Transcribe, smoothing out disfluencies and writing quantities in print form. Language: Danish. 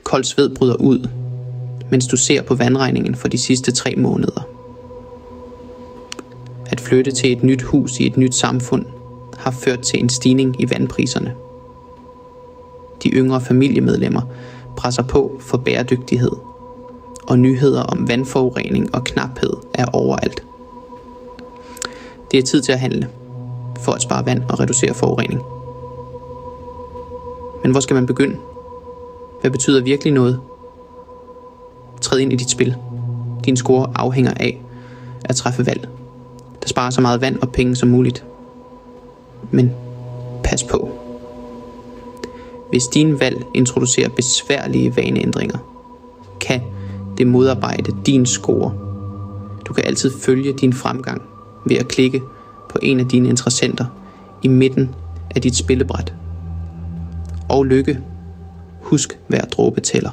Kold sved bryder ud, mens du ser på vandregningen for de sidste 3 måneder. At flytte til et nyt hus i et nyt samfund har ført til en stigning i vandpriserne. De yngre familiemedlemmer presser på for bæredygtighed, og nyheder om vandforurening og knaphed er overalt. Det er tid til at handle, for at spare vand og reducere forurening. Men hvor skal man begynde? Hvad betyder virkelig noget? Træd ind i dit spil. Din score afhænger af at træffe valg, der sparer så meget vand og penge som muligt. Men pas på. Hvis dine valg introducerer besværlige vaneændringer, kan det modarbejde din score. Du kan altid følge din fremgang ved at klikke på en af dine interessenter i midten af dit spillebræt. Og lykke. Husk, hver dråbe tæller.